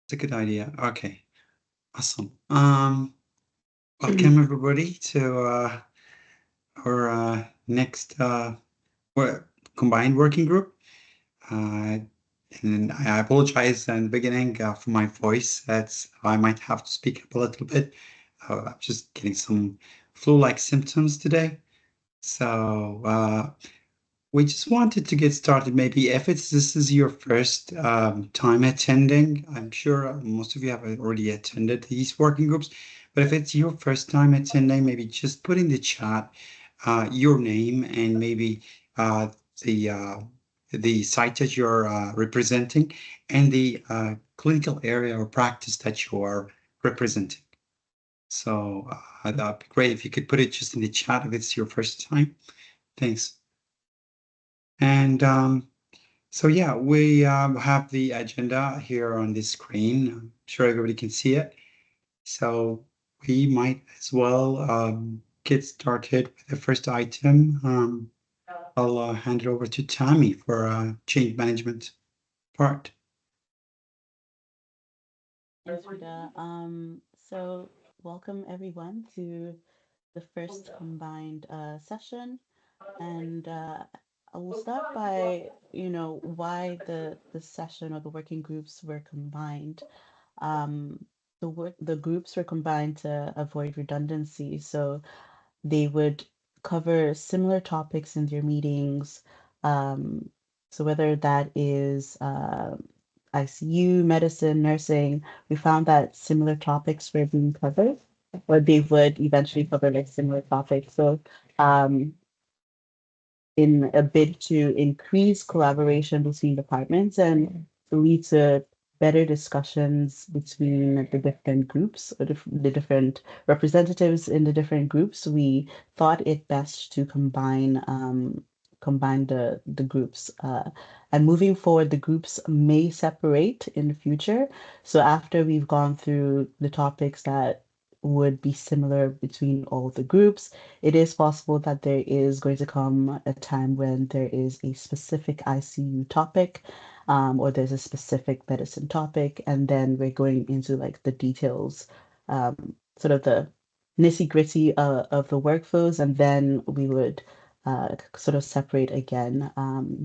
It's a good idea. Okay, awesome. Welcome everybody to our next combined working group. Uh, and I apologize in the beginning for my voice. That's I might have to speak up a little bit. I'm just getting some flu-like symptoms today. So we just wanted to get started. Maybe if this is your first time attending, I'm sure most of you have already attended these working groups. But if it's your first time attending, maybe just put in the chat your name and maybe uh, the uh, the site that you're representing and the clinical area or practice that you are representing. So that'd be great if you could put it just in the chat if it's your first time. Thanks. And so yeah, we have the agenda here on this screen. I'm sure everybody can see it. So we might as well get started with the first item. I'll hand it over to Tammy for change management part. Thanks, Rita. So welcome everyone to the first combined session, and I will start by, why the session or the working groups were combined. Um, the groups were combined to avoid redundancy, so they would cover similar topics in their meetings. Um, so whether that is ICU, medicine, nursing, we found that similar topics were being covered, or they would eventually cover like similar topics. So um, in a bid to increase collaboration between departments and to lead to better discussions between the different groups or the different representatives in the different groups, we thought it best to combine the groups. And moving forward, the groups may separate in the future. So after we've gone through the topics that would be similar between all the groups, it is possible that there is going to come a time when there is a specific ICU topic, or there's a specific medicine topic, and then we're going into like the details, sort of the nitty-gritty of the workflows, and then we would sort of separate again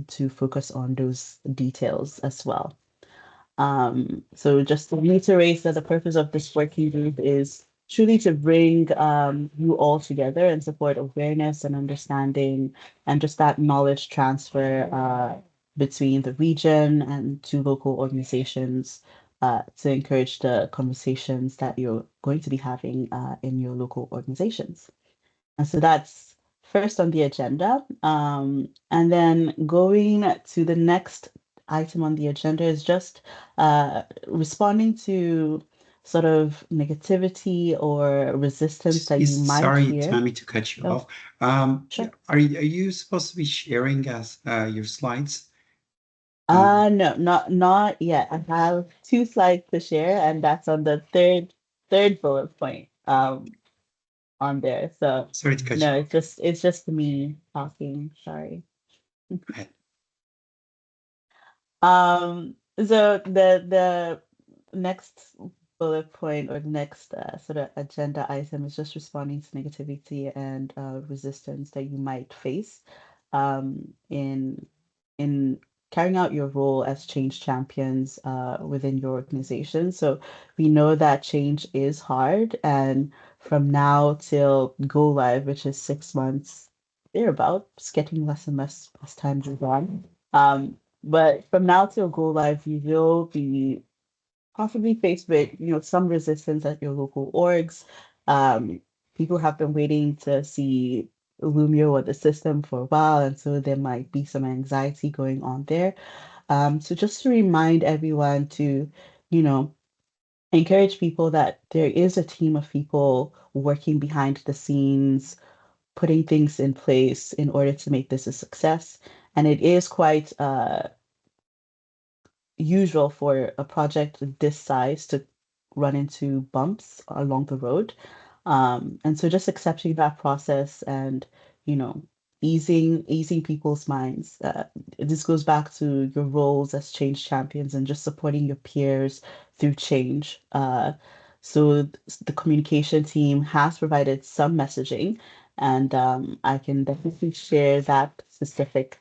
to focus on those details as well. So just to reiterate that the purpose of this working group is truly to bring you all together and support awareness and understanding and just that knowledge transfer between the region and to local organizations to encourage the conversations that you're going to be having in your local organizations. And so that's first on the agenda. And then going to the next item on the agenda is just responding to sort of negativity or resistance that you might Sorry, hear. Tammy, to cut you Oh, off. sure. Are you supposed to be sharing us your slides? No, not yet. I have two slides to share, and that's on the third bullet point on there. So Sorry to cut you no, off. it's just me talking. Sorry. Go ahead. So the next bullet point or next sort of agenda item is just responding to negativity and resistance that you might face in carrying out your role as change champions within your organization. So we know that change is hard, and from now till go live, which is 6 months, thereabout, it's getting less and less as time goes on. But from now till go live, you will be possibly faced with, some resistance at your local orgs. Um, People have been waiting to see Lumio or the system for a while, and so there might be some anxiety going on there. So just to remind everyone to, you know, encourage people that there is a team of people working behind the scenes, putting things in place in order to make this a success. And it is quite usual for a project this size to run into bumps along the road. And so just accepting that process and, you know, easing people's minds. This goes back to your roles as change champions and just supporting your peers through change. The communication team has provided some messaging, and I can definitely share that specific.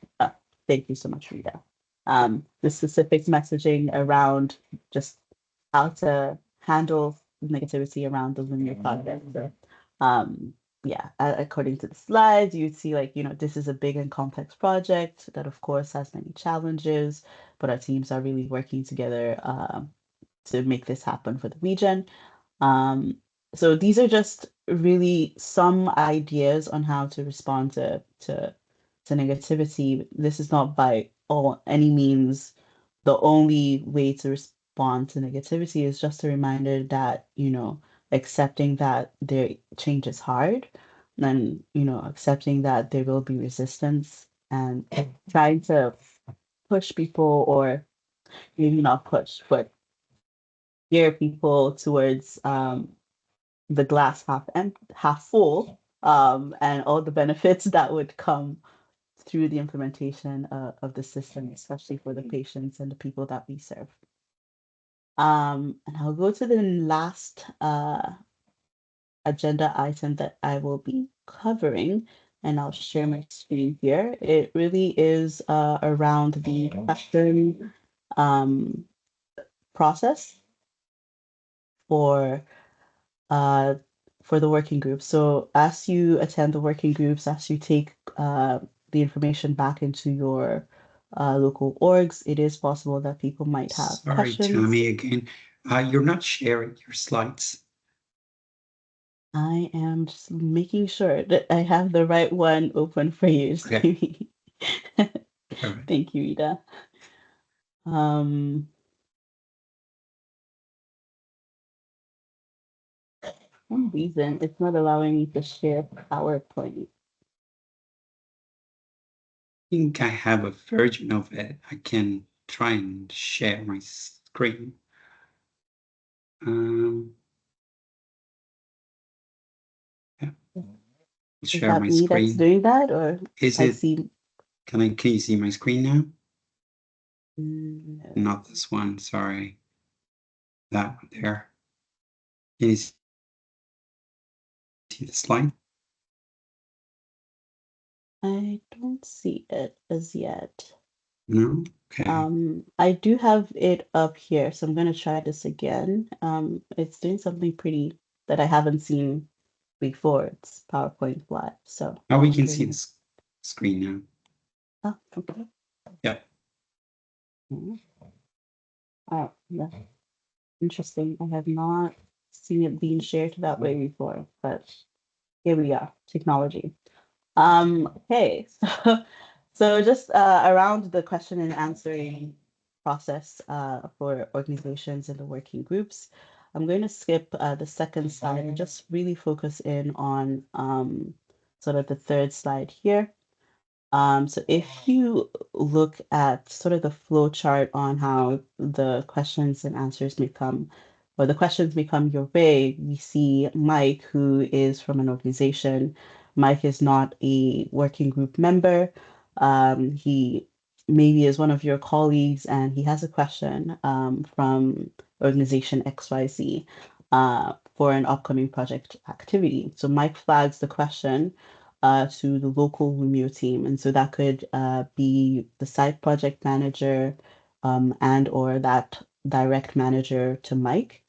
Thank you so much, Rita. The specific messaging around just how to handle negativity around the linear project. So, yeah, according to the slides, you'd see like, this is a big and complex project that, of course, has many challenges, but our teams are really working together to make this happen for the region. Um, so these are just really some ideas on how to respond to negativity. This is not by all any means the only way to respond to negativity. Is just a reminder that, accepting that their change is hard, and accepting that there will be resistance, and trying to push people, or maybe not push, but steer people towards the glass half full, and all the benefits that would come through the implementation of the system, especially for the patients and the people that we serve. And I'll go to the last agenda item that I will be covering, and I'll share my screen here. It really is around the question um, process for uh, for the working group. So as you attend the working groups, as you take the information back into your local orgs, it is possible that people might have Sorry, questions. Tammy, again. You're not sharing your slides. I am just making sure that I have the right one open for you. Okay. All right. Thank you, Rita. For some reason, it's not allowing me to share PowerPoint. I think I have a version of it. I can try and share my screen. Yeah, Is share that my me that's screen. doing that, or Is I it, see? can you see my screen now? No. Not this one, sorry. That one there. Can you see the slide? I don't see it as yet. No? Okay. I do have it up here, so I'm gonna try this again. It's doing something pretty that I haven't seen before. It's PowerPoint Live, so Now we I'll can see bring the it. screen now. Oh, okay. Yeah. Mhm. Oh, that's interesting. I have not seen it being shared that way before, but here we are, technology. Okay, so just around the question and answering process for organizations and the working groups, I'm going to skip the second slide and just really focus in on sort of the third slide here. So if you look at sort of the flow chart on how the questions and answers may come, or the questions may come your way, we see Mike, who is from an organization. Mike is not a working group member. He maybe is one of your colleagues, and he has a question from organization XYZ for an upcoming project activity. So Mike flags the question to the local Lumio team. And so that could be the site project manager and or that direct manager to Mike.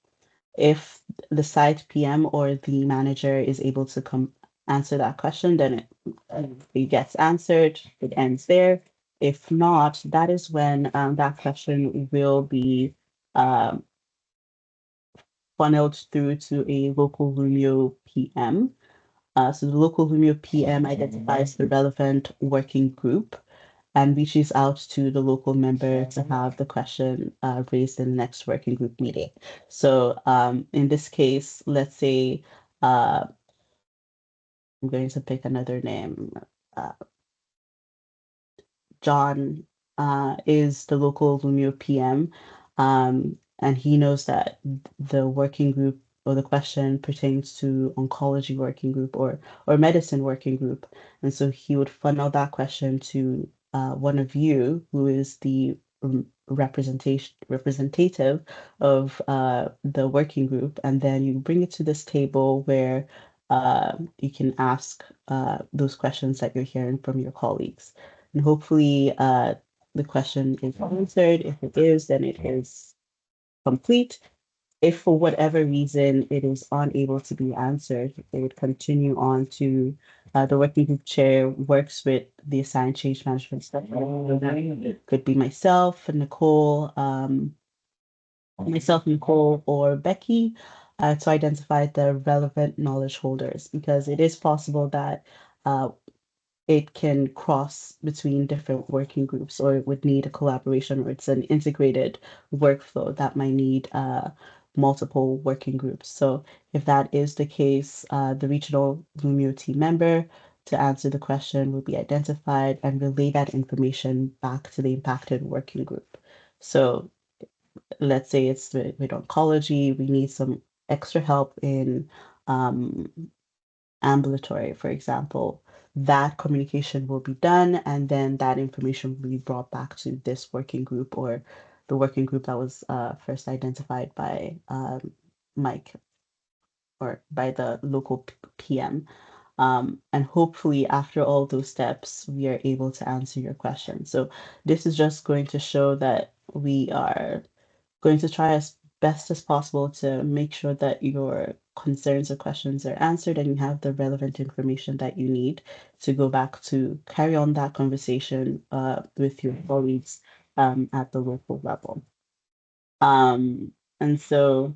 If the site PM or the manager is able to come answer that question, then it gets answered, it ends there. If not, that is when that question will be um, funneled through to a local Lumio PM. So the local Vimeo PM identifies the relevant working group and reaches out to the local member to have the question raised in the next working group meeting. So in this case, let's say I'm going to pick another name. Uh, John is the local Lumio PM, and he knows that the working group or the question pertains to oncology working group or medicine working group. And so he would funnel that question to one of you who is the representative of the working group, and then you bring it to this table where you can ask those questions that you're hearing from your colleagues. And hopefully the question is answered. If it is, then it is complete. If for whatever reason it is unable to be answered, it would continue on to the working group chair works with the assigned change management specialist. So that could be myself, Nicole, or Becky, to identify the relevant knowledge holders, because it is possible that uh, it can cross between different working groups, or it would need a collaboration, or it's an integrated workflow that might need multiple working groups. So if that is the case, the regional Lumio team member to answer the question will be identified and relay that information back to the impacted working group. So let's say it's with oncology, we need some extra help in um, ambulatory, for example. That communication will be done, and then that information will be brought back to this working group, or the working group that was first identified by Mike, or by the local PM. And hopefully, after all those steps, we are able to answer your question. So, this is just going to show that we are going to try as best as possible to make sure that your concerns or questions are answered and you have the relevant information that you need to go back to carry on that conversation with your colleagues at the local level. And so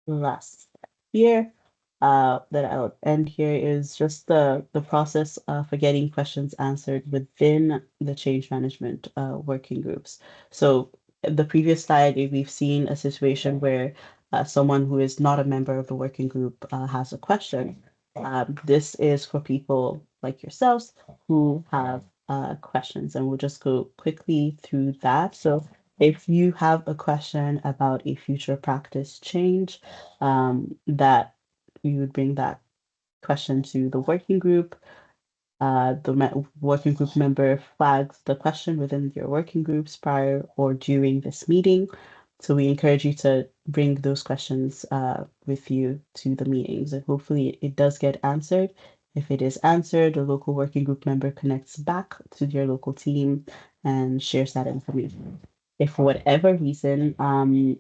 last here that I'll end here is just the process for getting questions answered within the change management working groups. So the previous slide, we've seen a situation where someone who is not a member of the working group has a question. This is for people like yourselves who have questions, and we'll just go quickly through that. So if you have a question about a future practice change, that you would bring that question to the working group. The working group member flags the question within your working groups prior or during this meeting. So we encourage you to bring those questions with you to the meetings, and hopefully it does get answered. If it is answered, the local working group member connects back to your local team and shares that information. If for whatever reason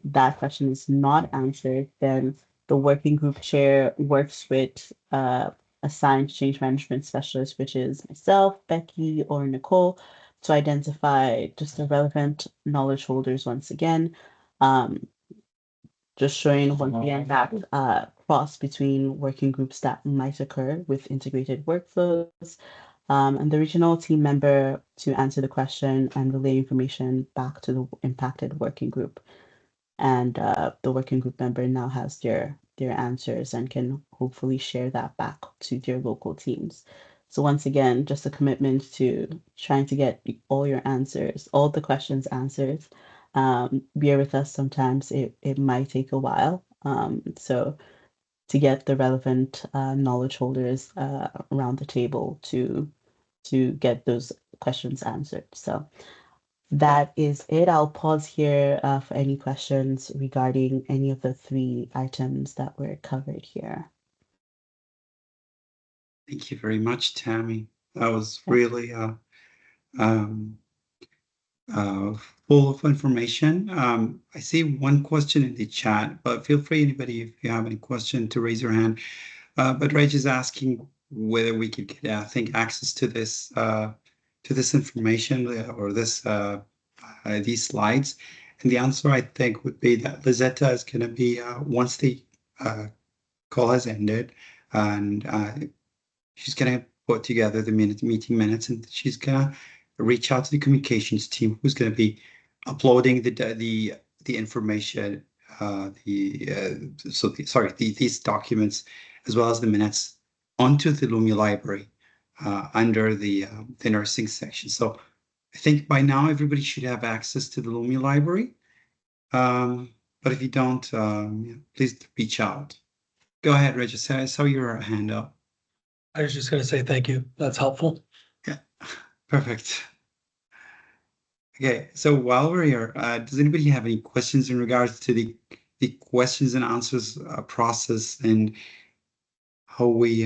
that question is not answered, then the working group chair works with assigned change management specialist, which is myself, Becky, or Nicole, to identify just the relevant knowledge holders once again. Um, just showing once again that cross between working groups that might occur with integrated workflows, and the regional team member to answer the question and relay information back to the impacted working group. And the working group member now has their answers and can hopefully share that back to their local teams. So once again, just a commitment to trying to get all your answers, all the questions answered. Bear with us. Sometimes it might take a while. So to get the relevant knowledge holders around the table to get those questions answered. So that is it. I'll pause here for any questions regarding any of the three items that were covered here. Thank you very much, Tammy. That was really um, full of information. I see one question in the chat, but feel free, anybody, if you have any question, to raise your hand. But Reg is asking whether we could get, I think, access to this information or these slides. And the answer, I think, would be that Lizetta is going to be once the call has ended, and she's going to put together the meeting minutes, and she's going to reach out to the communications team, who's going to be uploading the information, these documents as well as the minutes onto the Lumia library under the nursing section. So I think by now everybody should have access to the Lumia library. But if you don't, please reach out. Go ahead, Regis. I saw your hand up. I was just going to say thank you. That's helpful. Yeah, perfect. Okay, so while we're here, does anybody have any questions in regards to the questions and answers process and how we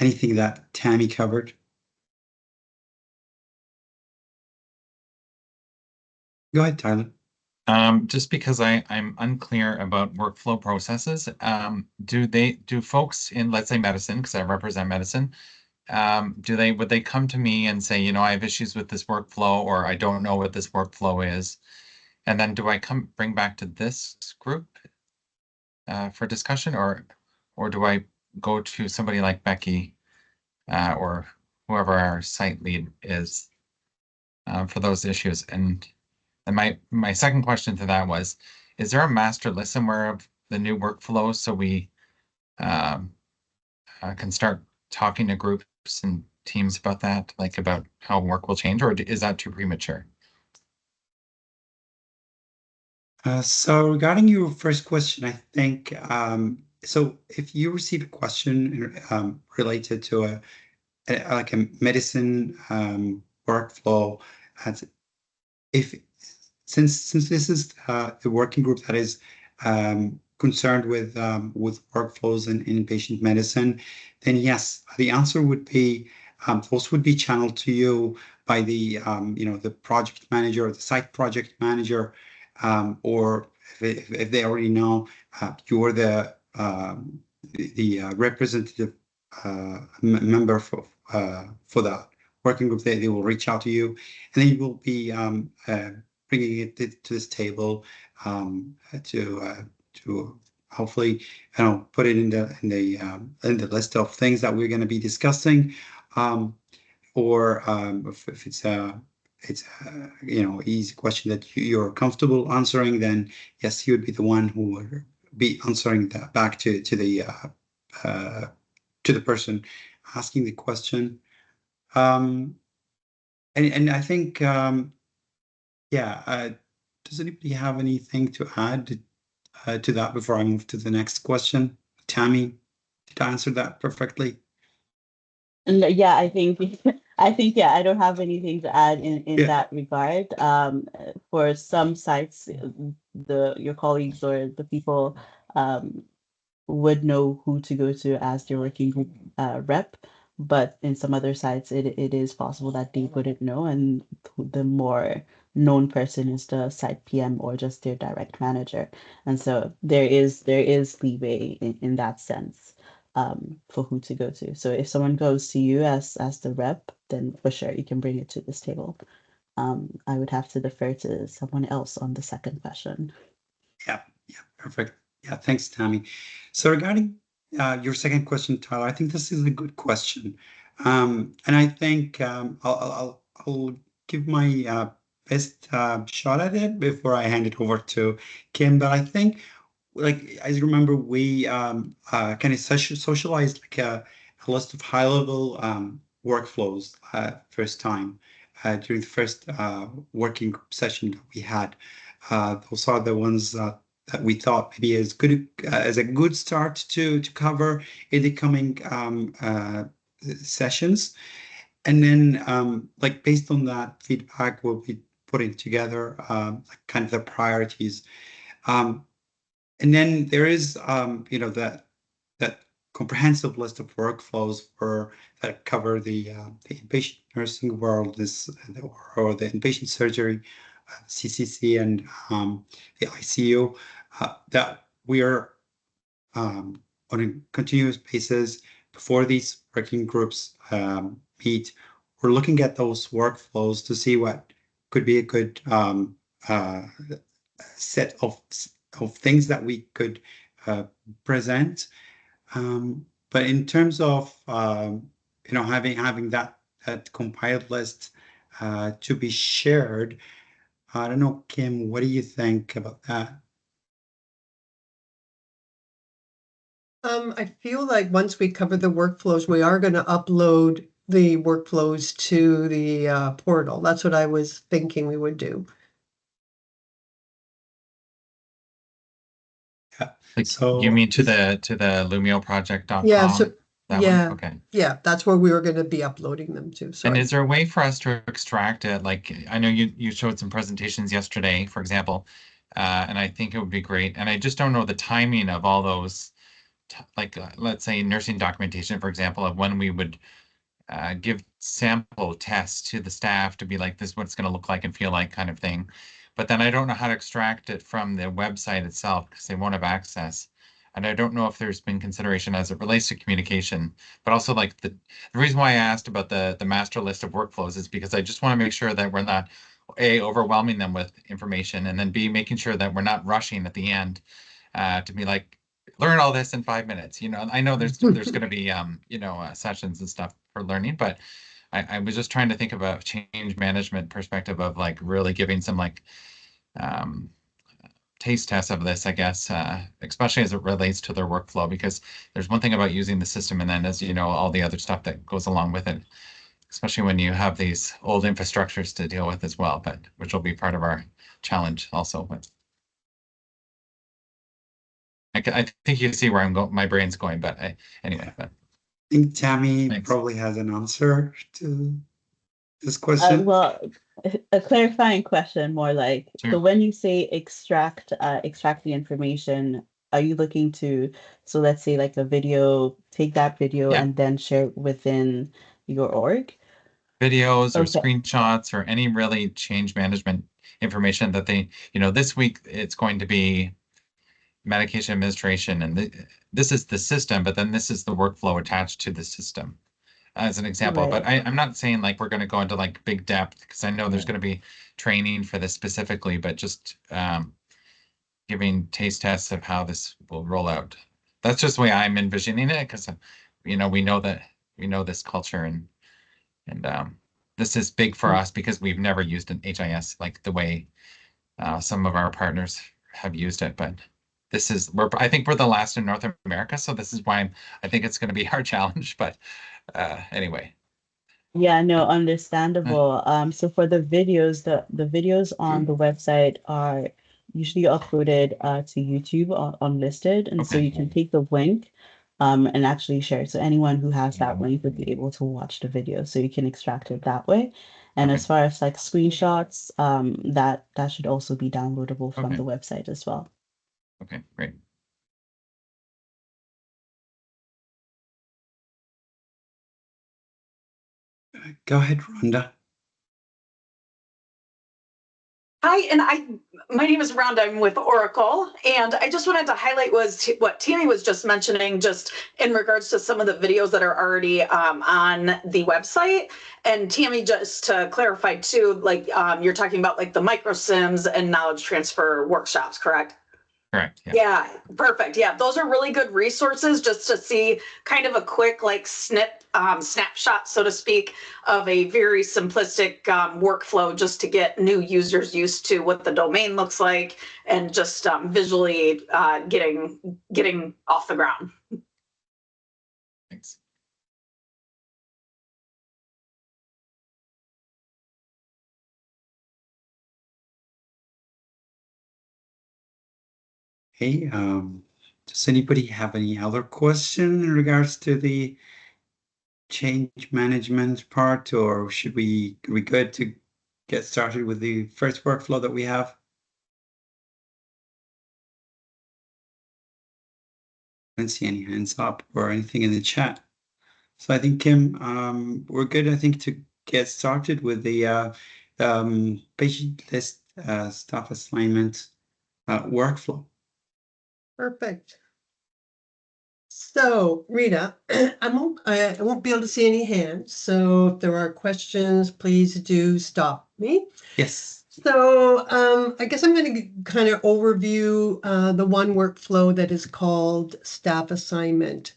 anything that Tammy covered? Go ahead, Tyler. Just because I'm unclear about workflow processes, do folks in, let's say, medicine, because I represent medicine, would they come to me and say, I have issues with this workflow, or I don't know what this workflow is, and then do I bring back to this group for discussion, or do I go to somebody like Becky or whoever our site lead is for those issues? And my second question to that was, is there a master list somewhere of the new workflows so we um, can start talking to groups and teams about that, like about how work will change, or is that too premature? So regarding your first question, I think so if you receive a question related to like a medicine workflow, as if since this is the working group that is concerned with workflows in inpatient medicine, then yes, the answer would be those would be channeled to you by the the project manager or the site project manager, or if they already know you're the representative member for that working group, they will reach out to you, and then you will be bringing it to this table to hopefully put it in the list of things that we're going to be discussing, or if it's easy question that you're comfortable answering, then yes, you would be the one who would be answering that back uh, to the person asking the question. Um, and I think yeah. Does anybody have anything to add to that before I move to the next question? Tammy, did I answer that perfectly? And yeah, I think I think yeah, I don't have anything to add in Yeah, that regard. For some sites, the your colleagues or the people um would know who to go to as their working group rep, but in some other sites, it is possible that they wouldn't know, and the more known person is the site PM or just their direct manager, and so there is leeway in that sense for who to go to. So if someone goes to you as the rep, then for sure you can bring it to this table. I would have to defer to someone else on the second question. yeah, yeah, perfect. Yeah, thanks, Tammy. So regarding your second question, Tyler, I think this is a good question, and I think I'll give my best shot at it before I hand it over to Kim. But I think, like, I remember we kind of socialized like a list of high level workflows first time during the first working group session that we had. Those are the ones that we thought maybe as a good start to cover in the coming sessions. And then like based on that feedback, we'll be putting together like kind of the priorities. Um, and then there is, that comprehensive list of workflows that cover the inpatient nursing world, or the inpatient surgery, CCC, and the ICU, that we are on a continuous basis before these working groups meet. We're looking at those workflows to see what could be a good set of things that we could present. But in terms of having that compiled list to be shared, I don't know, Kim, what do you think about that? I feel like once we cover the workflows, we are going to upload the workflows to the portal. That's what I was thinking we would do. Yeah. Like, So you mean to the lumioproject.com? Yeah, so, That one? yeah, Okay. yeah, that's where we were gonna be uploading them to, And sorry. is there a way for us to extract it? Like, I know you showed some presentations yesterday, for example, and I think it would be great. And I just don't know the timing of all those, like, let's say nursing documentation, for example, of when we would give sample tests to the staff to be like, this is what it's going to look like and feel like kind of thing. But then I don't know how to extract it from the website itself because they won't have access. And I don't know if there's been consideration as it relates to communication, but also like the reason why I asked about the master list of workflows is because I just want to make sure that we're not A, overwhelming them with information, and then B, making sure that we're not rushing at the end to be like, learn all this in 5 minutes. You know, I know there's going to be sessions and stuff for learning, but I was just trying to think of a change management perspective of like really giving some like um, taste tests of this, I guess, especially as it relates to their workflow, because there's one thing about using the system and then, as you know, all the other stuff that goes along with it, especially when you have these old infrastructures to deal with as well, but which will be part of our challenge also. But I think you see where I'm going, my brain's going, but anyway, but I think Tammy thanks. probably has an answer to this question. Well, a clarifying question, more like, so Sure. when you say extract the information, are you looking to, so let's say like a video, take that video Yeah. and then share it within your org? Videos or Okay. screenshots or any really change management information that they, this week it's going to be medication administration and this is the system, but then this is the workflow attached to the system as an example. But Right. I'm not saying like we're going to go into like big depth because I know there's Right. going to be training for this specifically, but just giving taste tests of how this will roll out. That's just the way I'm envisioning it because, we know this culture and this is big for Mm. us because we've never used an HIS like the way some of our partners have used it. But I think we're the last in North America, so this is why I think it's going to be our challenge. But anyway, Yeah, no, understandable. So for the videos, the videos on the website are usually uploaded to YouTube unlisted, and so okay, you can take the link and actually share it. So anyone who has that link would be able to watch the video, so you can extract it that way. And okay, as far as like screenshots, that should also be downloadable from okay, the website as well. okay, great. Go ahead, Rhonda. Hi, my name is Rhonda. I'm with Oracle, and I just wanted to highlight what Tammy was just mentioning, just in regards to some of the videos that are already on the website. And Tammy, just to clarify too, like you're talking about like the microsims and knowledge transfer workshops, correct? Correct. Yeah. Yeah, perfect. Yeah, those are really good resources just to see kind of a quick like snapshot, so to speak, of a very simplistic workflow just to get new users used to what the domain looks like and just visually getting off the ground. Thanks. Hey, does anybody have any other question in regards to the change management part, or are we good to get started with the first workflow that we have? I don't see any hands up or anything in the chat. So I think, Kim, we're good, I think, to get started with the patient list staff assignment workflow. Perfect. So, Rita, I won't be able to see any hands, so if there are questions, please do stop me. Yes. So, I guess I'm going to kind of overview the one workflow that is called staff assignment.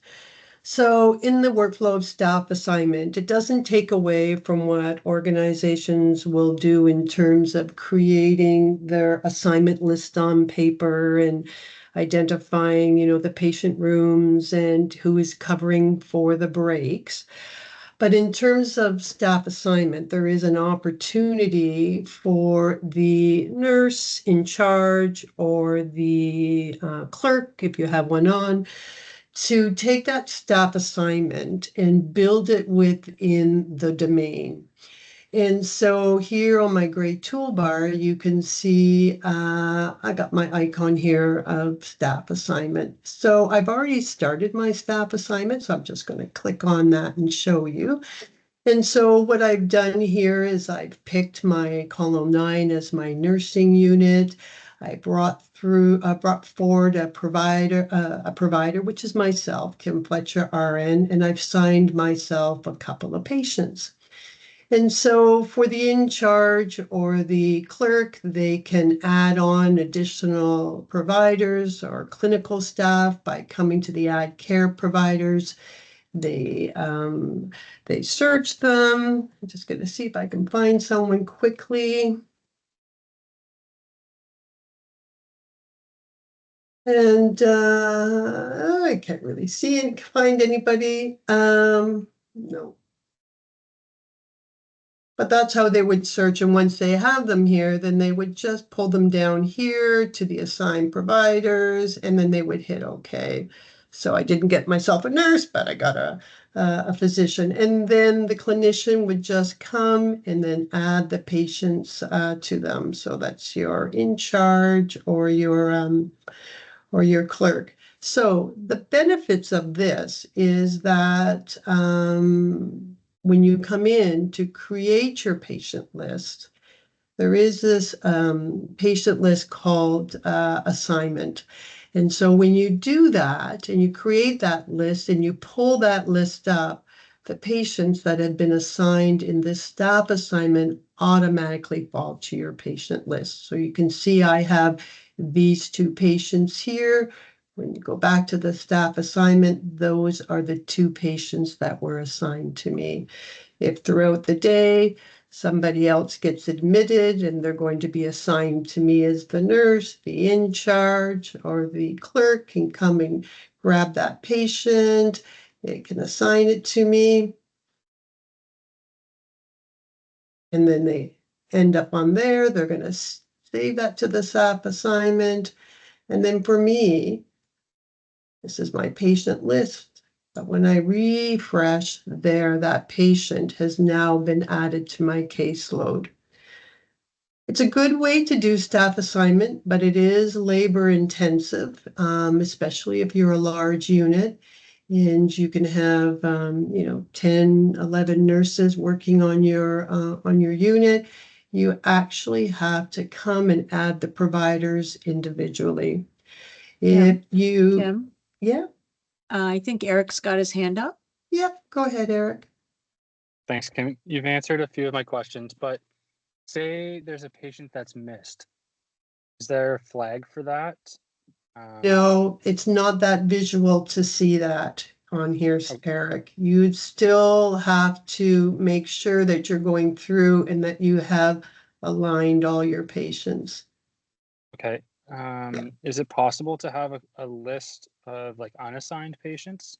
So, in the workflow of staff assignment, it doesn't take away from what organizations will do in terms of creating their assignment list on paper and identifying, the patient rooms and who is covering for the breaks. But in terms of staff assignment, there is an opportunity for the nurse in charge or the clerk, if you have one on, to take that staff assignment and build it within the domain. And so here on my gray toolbar, you can see I got my icon here of staff assignment. So I've already started my staff assignment, so I'm just going to click on that and show you. And so what I've done here is I've picked my column 9 as my nursing unit. I brought forward a provider, which is myself, Kim Fletcher, RN, and I've assigned myself a couple of patients. And so for the in-charge or the clerk, they can add on additional providers or clinical staff by coming to the add care providers. They search them. I'm just going to see if I can find someone quickly. And I can't really see and find anybody. No. But that's how they would search. And once they have them here, then they would just pull them down here to the assigned providers, and then they would hit OK. So I didn't get myself a nurse, but I got a physician. And then the clinician would just come and then add the patients to them. So that's your in charge or your clerk. So the benefits of this is that when you come in to create your patient list, there is this patient list called assignment. And so when you do that and you create that list and you pull that list up, the patients that have been assigned in this staff assignment automatically fall to your patient list. So you can see I have these 2 patients here. When you go back to the staff assignment, those are the 2 patients that were assigned to me. If throughout the day somebody else gets admitted and they're going to be assigned to me as the nurse, the in charge, or the clerk can come and grab that patient. They can assign it to me. And then they end up on there. They're going to save that to the staff assignment. And then for me, this is my patient list. But when I refresh there, that patient has now been added to my caseload. It's a good way to do staff assignment, but it is labor intensive, especially if you're a large unit and you can have 10, 11 nurses working on your unit. You actually have to come and add the providers individually. If you Kim, yeah, I think Eric's got his hand up. go ahead, Eric. Thanks, Kim. You've answered a few of my questions, but say there's a patient that's missed. Is there a flag for that? No, it's not that visual to see that on here, Eric. You'd still have to make sure that you're going through and that you have aligned all your patients. Okay. Is it possible to have a list of like unassigned patients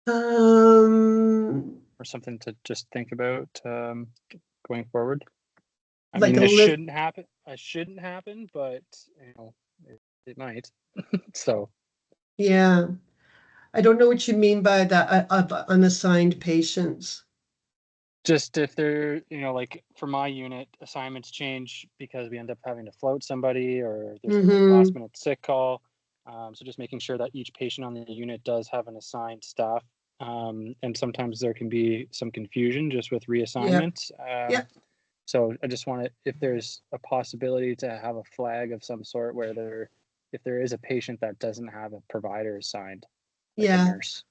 Like or something to just think about going forward? I Like mean, a this list- shouldn't happen. It shouldn't happen, but it might. So yeah. I don't know what you mean by that of unassigned patients. just if they're, like for my unit, assignments change because we end up having to float somebody or there's a last minute sick call. So just making sure that each patient on the unit does have an assigned staff. And sometimes there can be some confusion just with reassignment. So I just want to, if there's a possibility to have a flag of some sort where if there is a patient that doesn't have a provider assigned, like a nurse.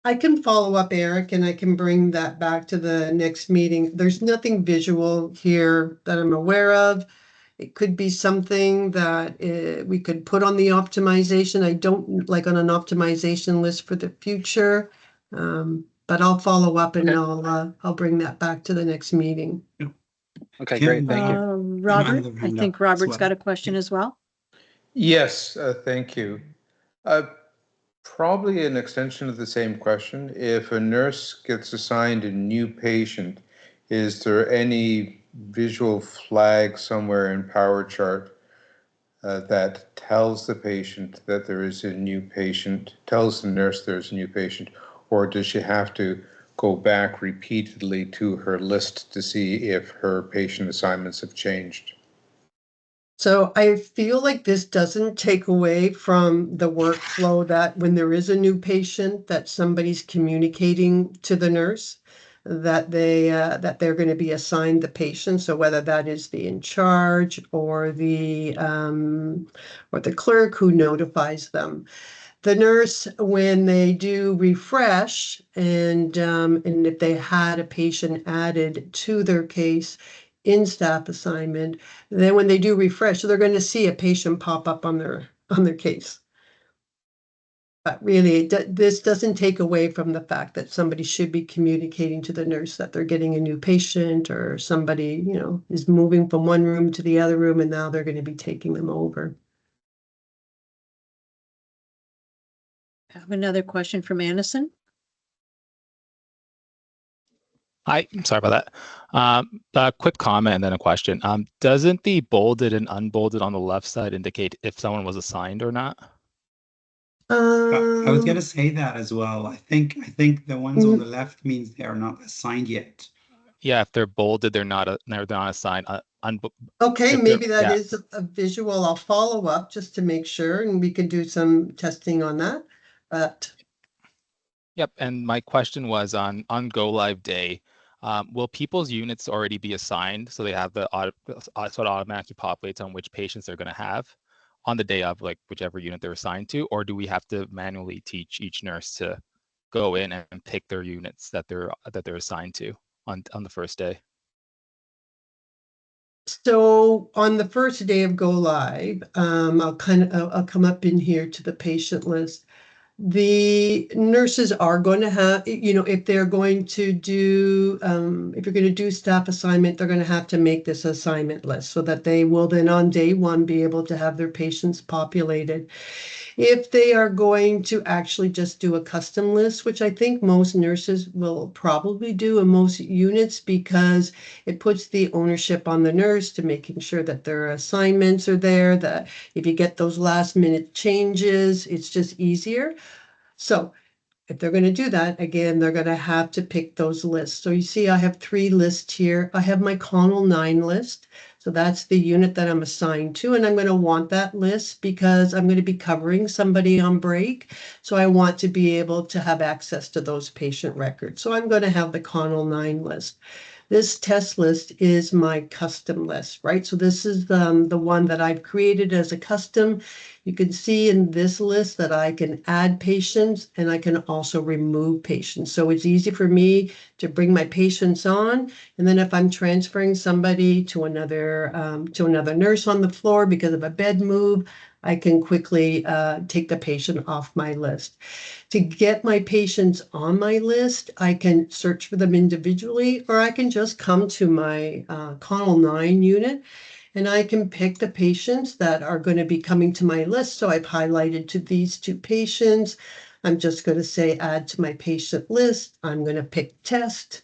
I can follow up, Eric, and I can bring that back to the next meeting. There's nothing visual here that I'm aware of. It could be something that we could put on the optimization. I don't like on an optimization list for the future, but I'll follow up and I'll bring that back to the next meeting. Okay, great. Thank you. Robert, I think Robert's got a question as well. Yes, thank you. Probably an extension of the same question. If a nurse gets assigned a new patient, is there any visual flag somewhere in Power Chart that tells the patient that there is a new patient, tells the nurse there's a new patient, or does she have to go back repeatedly to her list to see if her patient assignments have changed? So I feel like this doesn't take away from the workflow that when there is a new patient, that somebody's communicating to the nurse that they're going to be assigned the patient. So whether that is the in charge or the clerk who notifies them. The nurse, when they do refresh and if they had a patient added to their case in staff assignment, then when they do refresh, they're going to see a patient pop up on their case. But really, this doesn't take away from the fact that somebody should be communicating to the nurse that they're getting a new patient, or somebody, is moving from one room to the other room and now they're going to be taking them over. I have another question from Anderson. Hi, sorry about that. A quick comment and then a question. Doesn't the bolded and unbolded on the left side indicate if someone was assigned or not? I was gonna say that as well. I think the ones on the left means they are not assigned yet. Yeah, if they're bolded, they're not assigned. Okay, maybe that is a visual. I'll follow up just to make sure, and we can do some testing on that. But Yep, and my question was on go live day, will people's units already be assigned so they have the sort of automatically populates on which patients they're going to have on the day of, like whichever unit they're assigned to, or do we have to manually teach each nurse to go in and pick their units that they're assigned to on the first day? so on the first day of go live, I'll come up in here to the patient list. The nurses are going to have, if they're going to do, if you're going to do staff assignment, they're going to have to make this assignment list so that they will then on day one be able to have their patients populated. If they are going to actually just do a custom list, which I think most nurses will probably do in most units, because it puts the ownership on the nurse to making sure that their assignments are there, that if you get those last minute changes, it's just easier. So if they're going to do that, again, they're going to have to pick those lists. So you see, I have 3 lists here. I have my Connell 9 list. So that's the unit that I'm assigned to. And I'm going to want that list because I'm going to be covering somebody on break. So I want to be able to have access to those patient records. So I'm going to have the Connell 9 list. This test list is my custom list, right? So this is the one that I've created as a custom. You can see in this list that I can add patients and I can also remove patients. So it's easy for me to bring my patients on. And then if I'm transferring somebody to another nurse on the floor because of a bed move, I can quickly take the patient off my list. To get my patients on my list, I can search for them individually, or I can just come to my Connell 9 unit and I can pick the patients that are going to be coming to my list. So I've highlighted to these 2 patients. I'm just going to say add to my patient list. I'm going to pick test.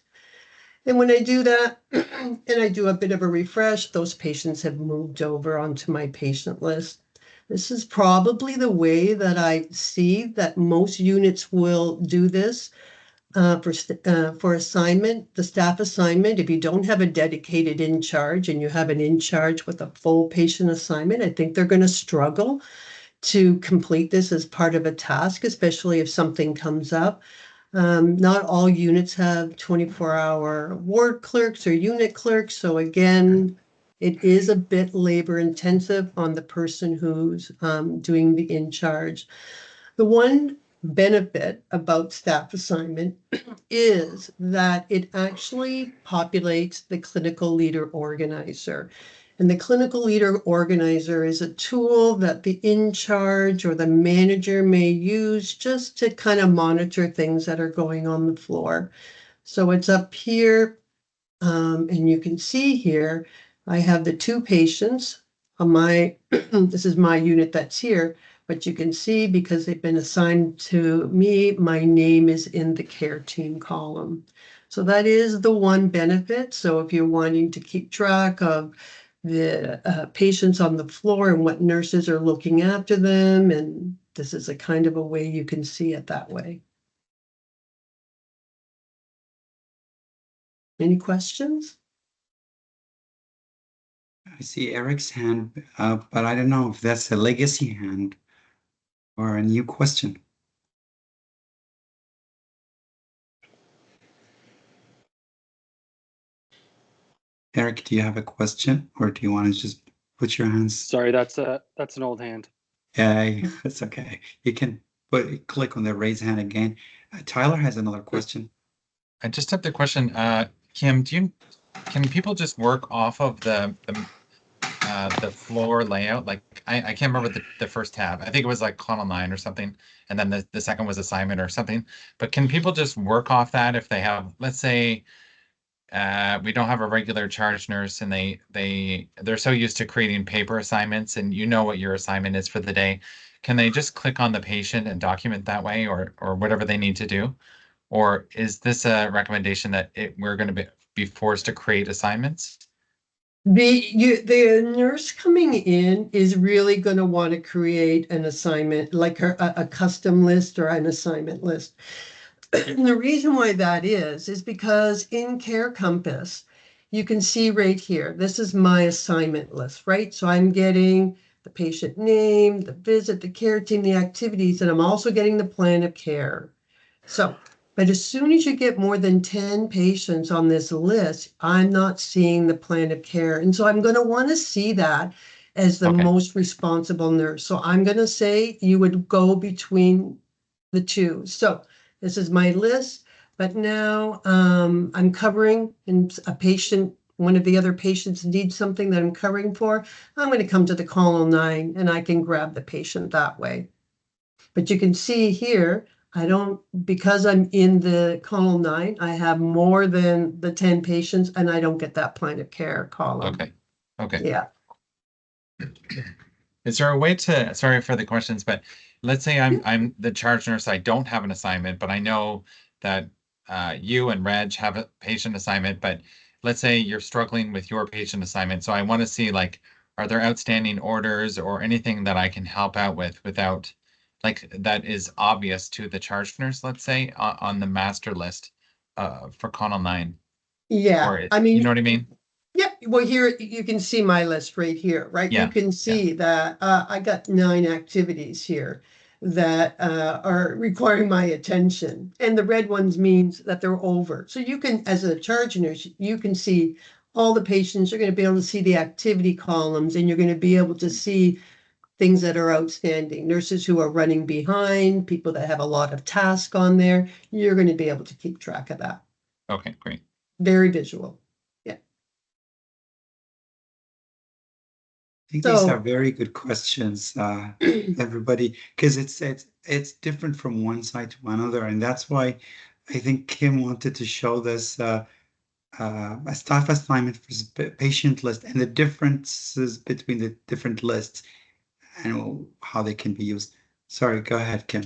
And when I do that and I do a bit of a refresh, those patients have moved over onto my patient list. This is probably the way that I see that most units will do this for assignment, the staff assignment. If you don't have a dedicated in charge and you have an in charge with a full patient assignment, I think they're going to struggle to complete this as part of a task, especially if something comes up. Not all units have 24-hour ward clerks or unit clerks. So again, it is a bit labor intensive on the person who's doing the in charge. The one benefit about staff assignment is that it actually populates the clinical leader organizer. And the clinical leader organizer is a tool that the in charge or the manager may use just to kind of monitor things that are going on the floor. So it's up here, and you can see here, I have the 2 patients on my, this is my unit that's here, But you can see because they've been assigned to me, my name is in the care team column. So that is the one benefit. So if you're wanting to keep track of the patients on the floor and what nurses are looking after them, and this is a kind of a way you can see it that way. Any questions? I see Eric's hand, but I don't know if that's a legacy hand or a new question. Eric, do you have a question, or do you want to just put your hands? Sorry, that's an old hand. Yeah, that's okay. You can click on the raise hand again. Tyler has another question. I just have the question, Kim, can people just work off of the floor layout? Like I can't remember the first tab. I think it was like column 9 or something, and then the second was assignment or something. But can people just work off that if they have, let's say, we don't have a regular charge nurse, and they're so used to creating paper assignments, and you know what your assignment is for the day. Can they just click on the patient and document that way, or whatever they need to do? Or is this a recommendation that we're going to be forced to create assignments? The nurse coming in is really going to want to create an assignment, like a custom list or an assignment list. And the reason why that is because in Care Compass, you can see right here, this is my assignment list, right? So I'm getting the patient name, the visit, the care team, the activities, and I'm also getting the plan of care. So, but as soon as you get more than 10 patients on this list, I'm not seeing the plan of care. And so I'm going to want to see that as the most responsible nurse. So I'm going to say you would go between the two. So this is my list, but now I'm covering, and a patient, one of the other patients needs something that I'm covering for. I'm going to come to the column 9 and I can grab the patient that way. But you can see here, because I'm in the column 9, I have more than the 10 patients and I don't get that plan of care column. Okay. Yeah. Is there a way to, sorry for the questions, but let's say I'm the charge nurse, I don't have an assignment, but I know that you and Reg have a patient assignment, but let's say you're struggling with your patient assignment. So I want to see, like, are there outstanding orders or anything that I can help out with without, like, that is obvious to the charge nurse, let's say, on the master list for column 9? Yeah. Or, I mean, you know what I mean? yeah, well, here you can see my list right here, right? Yeah, You can see that I got 9 activities here that are requiring my attention. And the red ones means that they're over. So you can, as a charge nurse, you can see all the patients. You're going to be able to see the activity columns, and you're going to be able to see things that are outstanding. Nurses who are running behind, people that have a lot of tasks on there. You're going to be able to keep track of that. Okay, great. Very visual. I think these are very good questions, everybody, because it's different from one side to another, and that's why I think Kim wanted to show this a staff assignment for patient list and the differences between the different lists and how they can be used. Sorry, go ahead, Kim.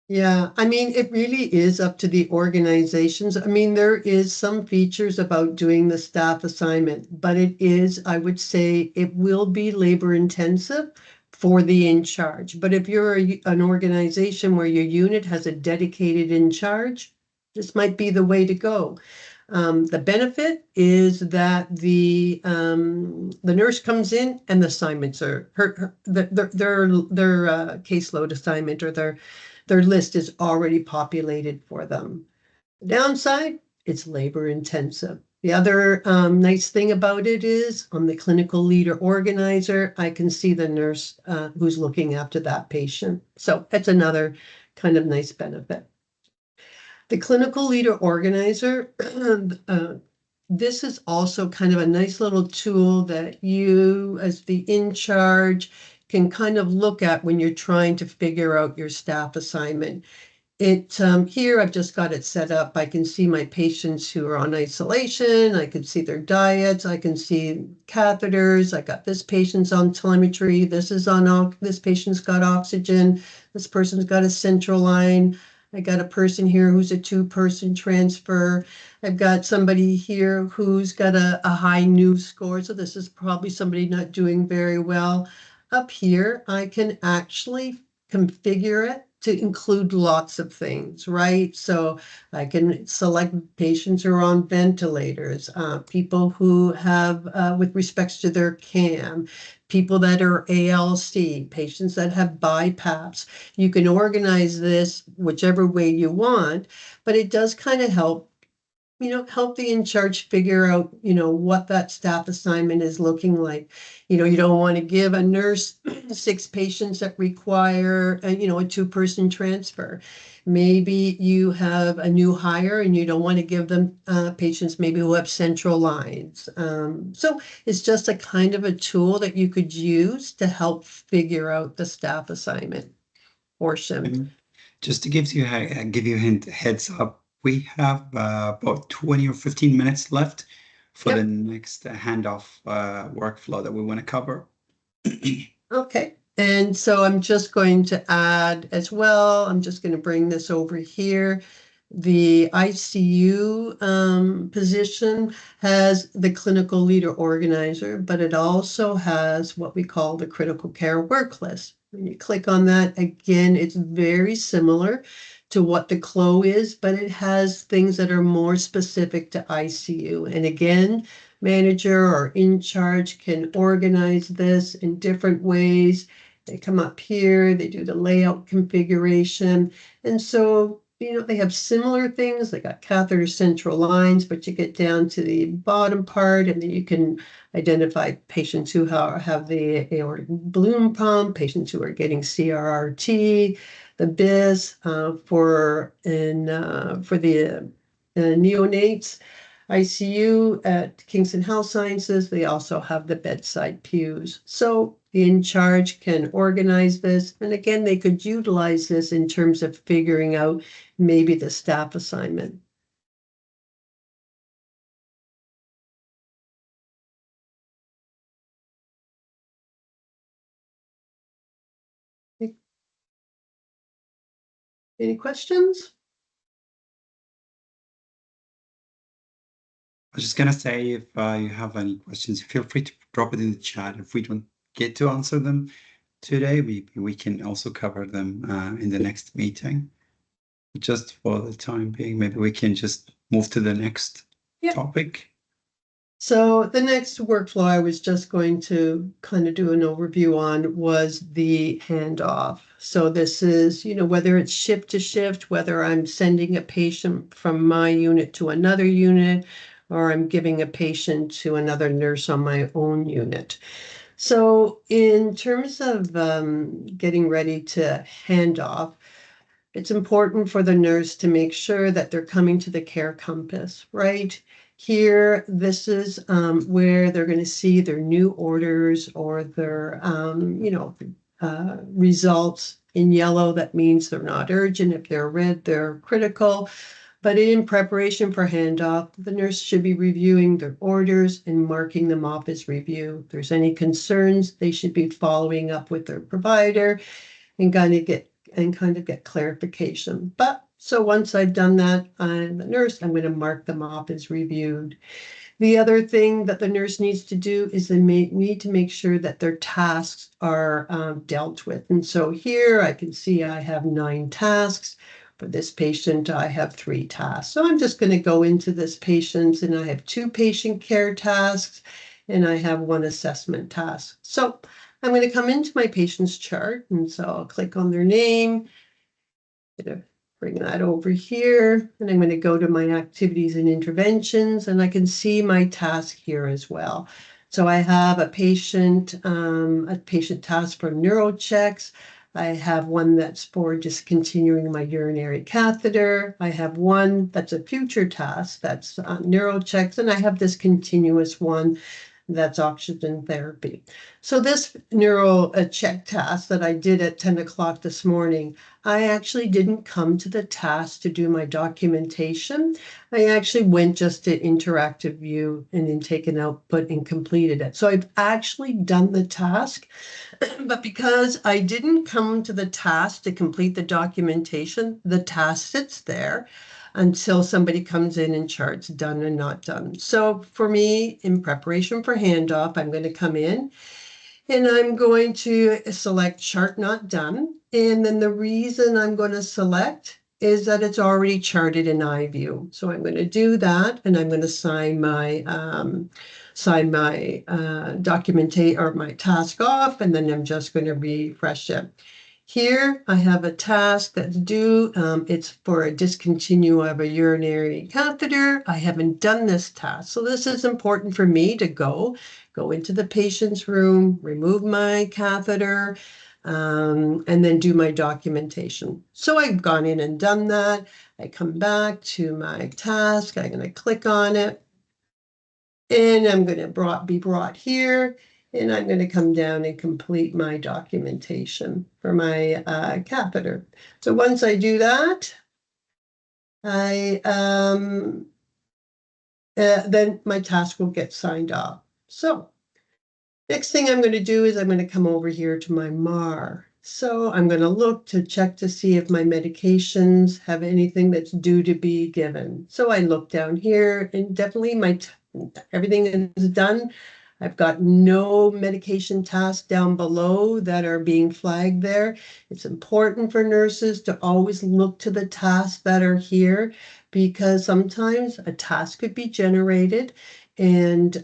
Yeah, I mean, it really is up to the organizations. I mean, there is some features about doing the staff assignment, but it is, I would say, it will be labor intensive for the in charge. But if you're an organization where your unit has a dedicated in charge, this might be the way to go. The benefit is that the nurse comes in and the assignments are their caseload assignment or their list is already populated for them. The downside, it's labor intensive. The other nice thing about it is on the clinical leader organizer, I can see the nurse who's looking after that patient. So that's another kind of nice benefit. The clinical leader organizer, this is also kind of a nice little tool that you, as the in charge, can kind of look at when you're trying to figure out your staff assignment. Here I've just got it set up. I can see my patients who are on isolation. I can see their diets. I can see catheters. I got this patient's on telemetry. This patient's got oxygen. This person's got a central line. I got a person here who's a 2-person transfer. I've got somebody here who's got a high new score. So this is probably somebody not doing very well. Up here, I can actually configure it to include lots of things, right? So I can select patients who are on ventilators, people who have, with respects to their CAM, people that are ALC, patients that have BiPAPs. You can organize this whichever way you want, but it does kind of help the in-charge figure out, what that staff assignment is looking like. You don't want to give a nurse 6 patients that require, a 2-person transfer. Maybe you have a new hire and you don't want to give them patients maybe who have central lines. So it's just a kind of a tool that you could use to help figure out the staff assignment portion. Just to give you a heads up, we have about 20 or 15 minutes left for Yep. the next handoff workflow that we want to cover. Okay, and so I'm just going to add as well, I'm just going to bring this over here. The ICU position has the clinical leader organizer, but it also has what we call the critical care work list. When you click on that, again, it's very similar to what the CLO is, but it has things that are more specific to ICU. And again, manager or in charge can organize this in different ways. They come up here, they do the layout configuration. And so, they have similar things. They got catheter central lines, but you get down to the bottom part and then you can identify patients who have the aortic balloon pump, patients who are getting CRRT, the BIS for the neonates. ICU at Kingston Health Sciences, they also have the bedside pews. So the in charge can organize this. And again, they could utilize this in terms of figuring out maybe the staff assignment. Any questions? I was just gonna say, if you have any questions, feel free to drop it in the chat. If we don't get to answer them today, we can also cover them in the next meeting. Just for the time being, maybe we can just move to the next topic. So the next workflow I was just going to kind of do an overview on was the handoff. So this is, whether it's shift to shift, whether I'm sending a patient from my unit to another unit, or I'm giving a patient to another nurse on my own unit. So in terms of getting ready to hand off, it's important for the nurse to make sure that they're coming to the care compass, right? Here, this is where they're going to see their new orders or their, results. In yellow, that means they're not urgent. If they're red, they're critical. But in preparation for handoff, the nurse should be reviewing their orders and marking them off as review. If there's any concerns, they should be following up with their provider and kind of get clarification. But so once I've done that, I'm the nurse, I'm going to mark them off as reviewed. The other thing that the nurse needs to do is they need to make sure that their tasks are dealt with. And so here I can see I have 9 tasks. For this patient, I have 3 tasks. So I'm just going to go into this patient and I have 2 patient care tasks and I have 1 assessment task. So I'm going to come into my patient's chart, and so I'll click on their name, bring that over here, and I'm going to go to my activities and interventions, and I can see my task here as well. So I have a patient task for neuro checks. I have one that's for discontinuing my urinary catheter. I have one that's a future task that's neuro checks, and I have this continuous one That's oxygen therapy. So this neuro check task that I did at 10 o'clock this morning, I actually didn't come to the task to do my documentation. I actually went just to interactive view and intake and output and completed it. So I've actually done the task, but because I didn't come to the task to complete the documentation, the task sits there until somebody comes in and charts done and not done. So for me, in preparation for handoff, I'm going to come in and I'm going to select chart not done. And then the reason I'm going to select is that it's already charted in iView. So I'm going to do that, and I'm going to sign my documentation or my task off, and then I'm just going to refresh it. Here I have a task that's due. It's for a discontinue of a urinary catheter. I haven't done this task. So this is important for me to go into the patient's room, remove my catheter, and then do my documentation. So I've gone in and done that. I come back to my task. I'm going to click on it. And I'm going to be brought here. And I'm going to come down and complete my documentation for my catheter. So once I do that, then my task will get signed off. So next thing I'm going to do is I'm going to come over here to my MAR. So I'm going to look to check to see if my medications have anything that's due to be given. So I look down here, and definitely everything is done. I've got no medication tasks down below that are being flagged there. It's important for nurses to always look to the tasks that are here, because sometimes a task could be generated and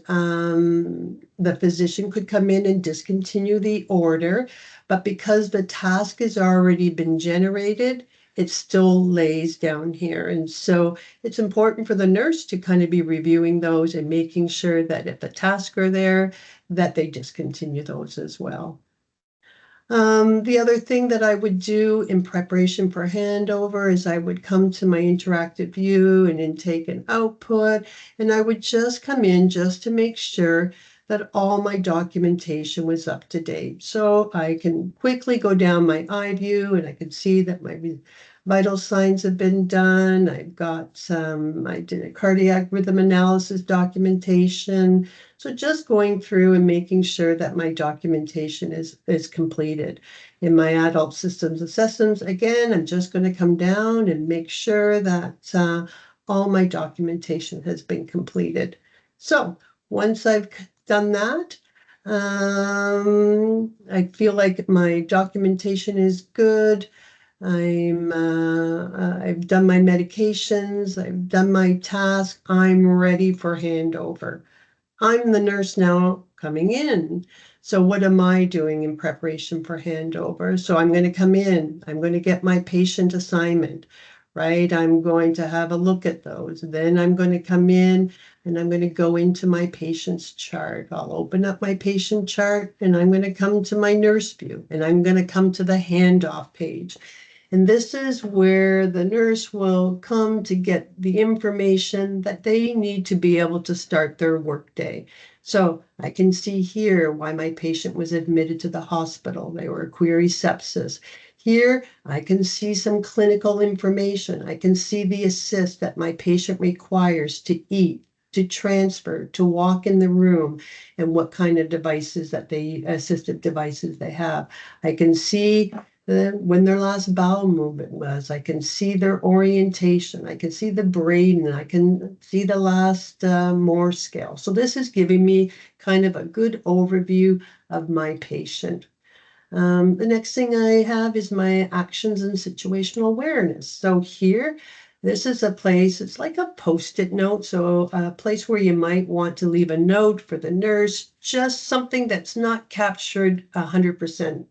the physician could come in and discontinue the order. But because the task has already been generated, it still lays down here. And so it's important for the nurse to kind of be reviewing those and making sure that if the tasks are there, that they discontinue those as well. The other thing that I would do in preparation for handover is I would come to my interactive view and intake and output, and I would just come in just to make sure that all my documentation was up to date. So I can quickly go down my iView and I can see that my vital signs have been done. I've got I did a cardiac rhythm analysis documentation. So just going through and making sure that my documentation is completed. In my adult systems assessments, again, I'm just going to come down and make sure that all my documentation has been completed. So once I've done that, I feel like my documentation is good. I've done my medications, I've done my task, I'm ready for handover. I'm the nurse now coming in. So what am I doing in preparation for handover? So I'm going to come in, I'm going to get my patient assignment, right? I'm going to have a look at those. Then I'm going to come in and I'm going to go into my patient's chart. I'll open up my patient chart and I'm going to come to my nurse view and I'm going to come to the handoff page. And this is where the nurse will come to get the information that they need to be able to start their workday. So I can see here why my patient was admitted to the hospital. They were query sepsis. Here, I can see some clinical information. I can see the assist that my patient requires to eat, to transfer, to walk in the room, and what kind of devices assistive devices they have. I can see when their last bowel movement was. I can see their orientation. I can see the brain. I can see the last Moore scale. So this is giving me kind of a good overview of my patient. The next thing I have is my actions and situational awareness. So here, this is a place, it's like a post-it note. So a place where you might want to leave a note for the nurse, just something that's not captured 100%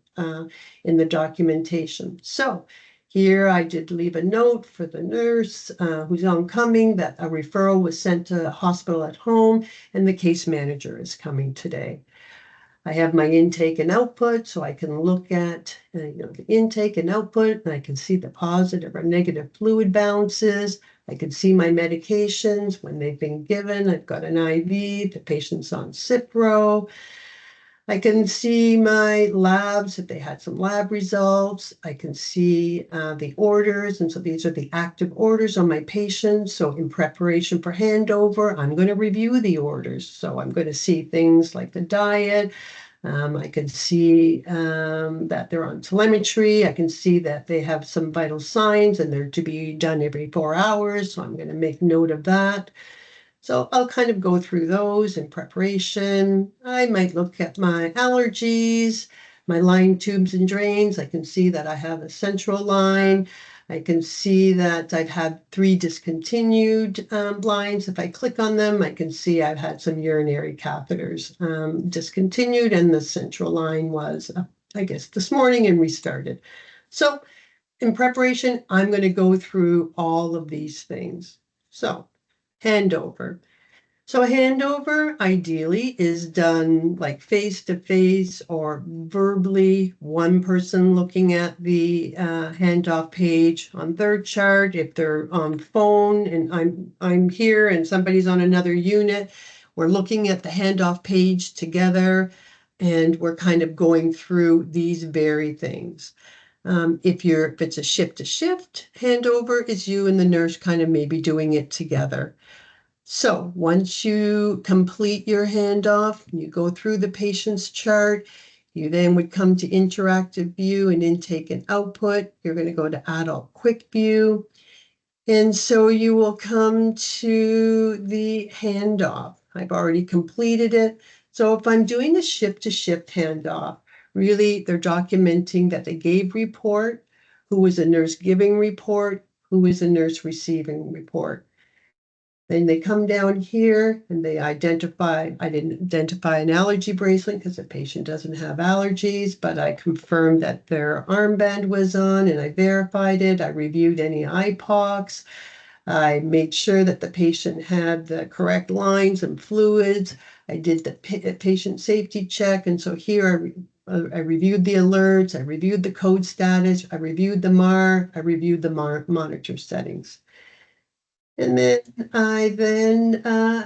in the documentation. So here I did leave a note for the nurse who's oncoming that a referral was sent to a hospital at home and the case manager is coming today. I have my intake and output, so I can look at the intake and output, and I can see the positive or negative fluid balances. I can see my medications when they've been given. I've got an IV, the patient's on Cipro. I can see my labs, if they had some lab results. I can see the orders. And so these are the active orders on my patients. So in preparation for handover, I'm going to review the orders. So I'm going to see things like the diet. I can see that they're on telemetry. I can see that they have some vital signs and they're to be done every 4 hours. So I'm going to make note of that. So I'll kind of go through those in preparation. I might look at my allergies, my line tubes and drains. I can see that I have a central line. I can see that I've had 3 discontinued lines. If I click on them, I can see I've had some urinary catheters discontinued, and the central line was, I guess, this morning and restarted. So in preparation, I'm going to go through all of these things. So handover. So a handover ideally is done like face to face or verbally, one person looking at the handoff page on their chart. If they're on phone and I'm here and somebody's on another unit, we're looking at the handoff page together and we're kind of going through these very things. If it's a shift to shift handover, it's you and the nurse kind of maybe doing it together. So once you complete your handoff, you go through the patient's chart, you then would come to interactive view and intake and output. You're going to go to adult quick view. And so you will come to the handoff. I've already completed it. So if I'm doing a shift to shift handoff, really they're documenting that they gave report, who was a nurse giving report, who was a nurse receiving report. Then they come down here and they identify, I didn't identify an allergy bracelet because the patient doesn't have allergies, but I confirmed that their armband was on and I verified it. I reviewed any IPOCs. I made sure that the patient had the correct lines and fluids. I did the patient safety check. And so here I reviewed the alerts. I reviewed the code status. I reviewed the MAR. I reviewed the monitor settings. And then I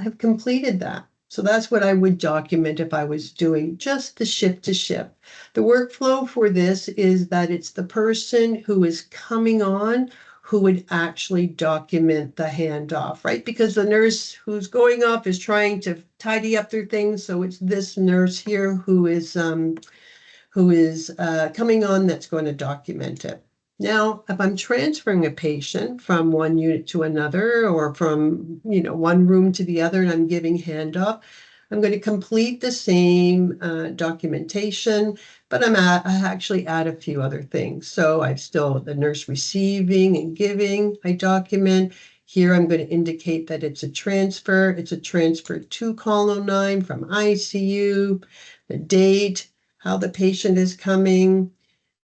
have completed that. So that's what I would document if I was doing just the shift to shift. The workflow for this is that it's the person who is coming on who would actually document the handoff, right? Because the nurse who's going off is trying to tidy up their things. So it's this nurse here who is coming on that's going to document it. Now, if I'm transferring a patient from one unit to another or from, one room to the other and I'm giving handoff, I'm going to complete the same documentation, but I actually add a few other things. So I've still the nurse receiving and giving, I document. Here I'm going to indicate that it's a transfer. It's a transfer to column 9 from ICU, the date, how the patient is coming.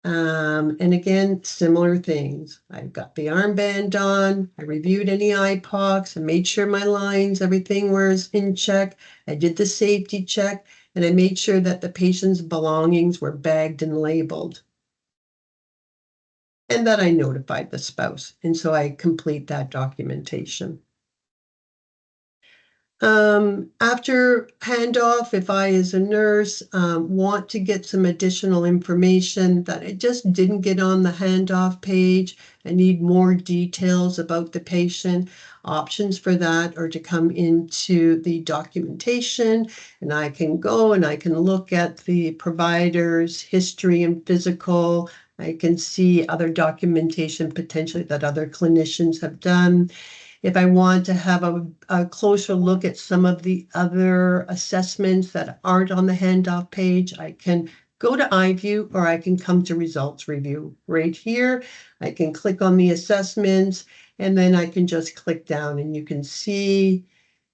And again, similar things. I've got the armband on. I reviewed any IPOCs. I made sure my lines, everything was in check. I did the safety check and I made sure that the patient's belongings were bagged and labeled. And that I notified the spouse. And so I complete that documentation. After handoff, if I, as a nurse, want to get some additional information that I just didn't get on the handoff page, I need more details about the patient, options for that are to come into the documentation, and I can go and I can look at the provider's history and physical. I can see other documentation potentially that other clinicians have done. If I want to have a closer look at some of the other assessments that aren't on the handoff page, I can go to iView or I can come to results review. Right here, I can click on the assessments and then I can just click down and you can see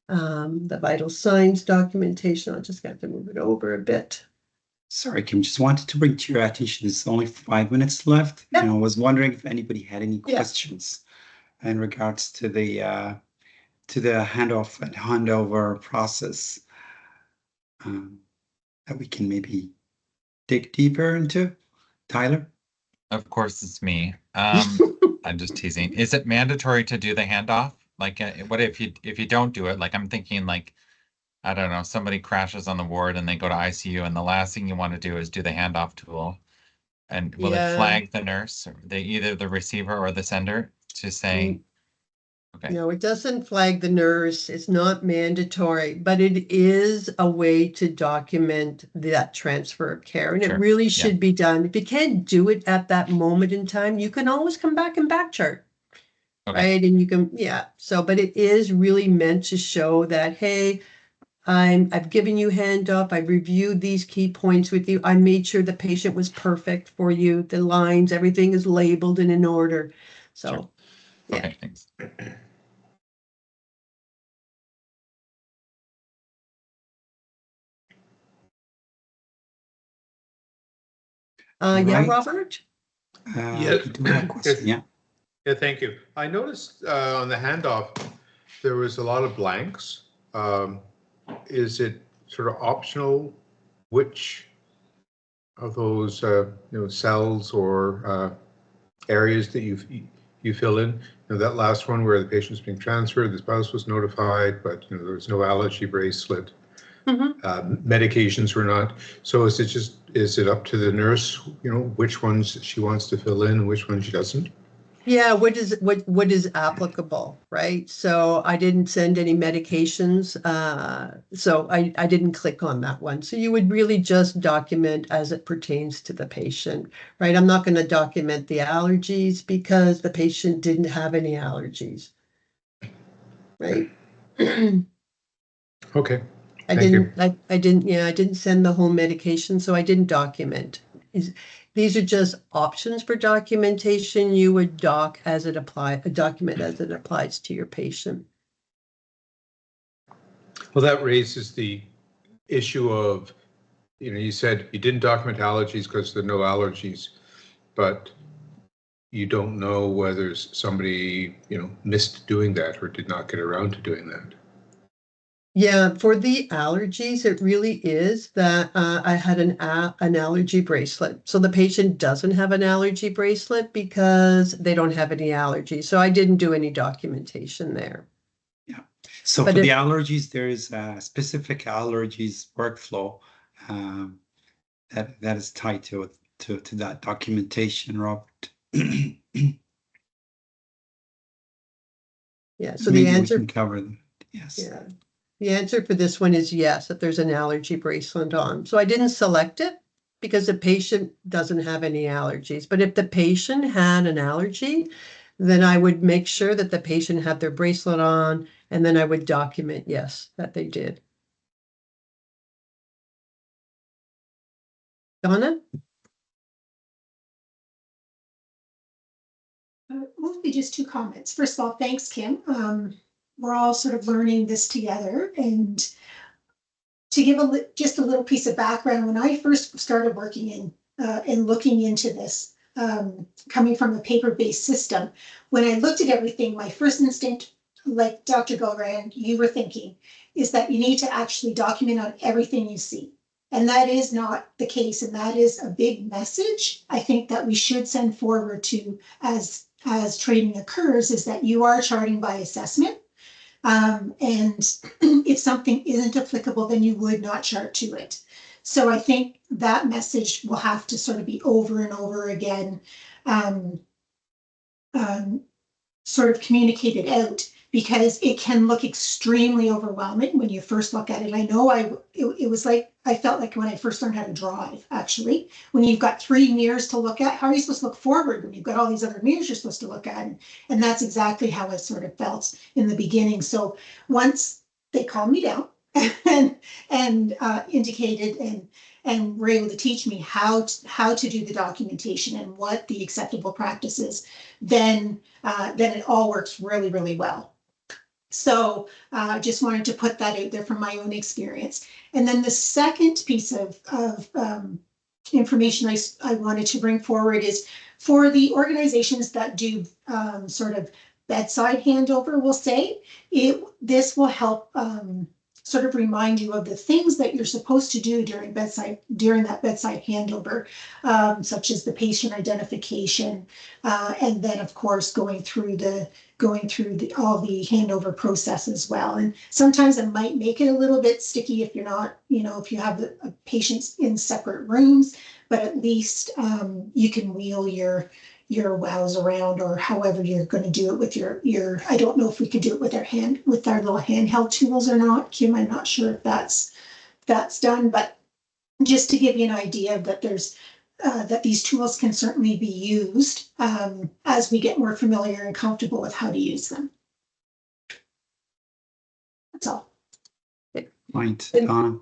the vital signs documentation. I'll just have to move it over a bit. Sorry, Kim, just wanted to bring to your attention, there's only 5 minutes left. Yep. And I was wondering if anybody had any questions in regards to the handoff and handover process that we can maybe dig deeper into. Tyler? Of course, it's me. I'm just teasing. Is it mandatory to do the handoff? Like, what if you don't do it? Like, I'm thinking like, I don't know, somebody crashes on the ward and they go to ICU, and the last thing you want to do is do the handoff tool. And will it flag the nurse, or either the receiver or the sender, to say, okay, No, it doesn't flag the nurse. It's not mandatory, but it is a way to document that transfer of care. And it Sure. really Yeah. should be done. If you can't do it at that moment in time, you can always come back and back chart. Okay. Right? And you can, yeah. So, but it is really meant to show that, hey, I've given you handoff. I've reviewed these key points with you. I made sure the patient was perfect for you. The lines, everything is labeled and in order. So, Sure. yeah. Okay, thanks. Yeah, Right. Robert? Yes. I do have a question. Yeah. Yeah, thank you. I noticed on the handoff, there was a lot of blanks. Is it sort of optional which of those cells or areas that you fill in? That last one where the patient's being transferred, the spouse was notified, but there was no allergy bracelet. Medications were not. So is it up to the nurse, which ones she wants to fill in and which ones she doesn't? Yeah, what is applicable, right? So I didn't send any medications, so I didn't click on that one. So you would really just document as it pertains to the patient, right? I'm not going to document the allergies because the patient didn't have any allergies, right? Okay. I didn't send the whole medication, so I didn't document. These are just options for documentation. You would document as it applies to your patient. Well, that raises the issue of, you said you didn't document allergies because there are no allergies, but you don't know whether somebody, missed doing that or did not get around to doing that. Yeah, for the allergies, it really is that I had an allergy bracelet. So the patient doesn't have an allergy bracelet because they don't have any allergies. So I didn't do any documentation there. Yeah. So But for the allergies, there is a specific allergies workflow that is tied to that documentation, Robert. Yeah. So Maybe the answer we can cover them. Yes. Yeah. The answer for this one is yes, that there's an allergy bracelet on. So I didn't select it because the patient doesn't have any allergies. But if the patient had an allergy, then I would make sure that the patient had their bracelet on, and then I would document, yes, that they did. Donna? Mostly just two comments. First of all, thanks, Kim. We're all sort of learning this together, and to give just a little piece of background, when I first started working in and looking into this, coming from a paper-based system, when I looked at everything, my first instinct, like Dr. Gilran, you were thinking, is that you need to actually document on everything you see. And that is not the case. And that is a big message, I think, that we should send forward to as training occurs, is that you are charting by assessment. And if something isn't applicable, then you would not chart to it. So I think that message will have to sort of be over and over again, sort of communicated out, because it can look extremely overwhelming when you first look at it. I know it was like, I felt like when I first learned how to drive, actually, when you've got 3 mirrors to look at, how are you supposed to look forward when you've got all these other mirrors you're supposed to look at? And that's exactly how I sort of felt in the beginning. So once they calmed me down and indicated and were able to teach me how to do the documentation and what the acceptable practice is, then it all works really, really well. So I just wanted to put that out there from my own experience. And then the second piece of information I wanted to bring forward is for the organizations that do sort of bedside handover, we'll say, this will help sort of remind you of the things that you're supposed to do during that bedside handover, such as the patient identification, and then of course going through all the handover process as well. And sometimes it might make it a little bit sticky if you're not, if you have the patients in separate rooms, but at least you can wheel your wows around, or however you're going to do it with your I don't know if we could do it with our little handheld tools or not, Kim. I'm not sure if that's done, but just to give you an idea that there's that these tools can certainly be used as we get more familiar and comfortable with how to use them. That's all. Point, And- Donna.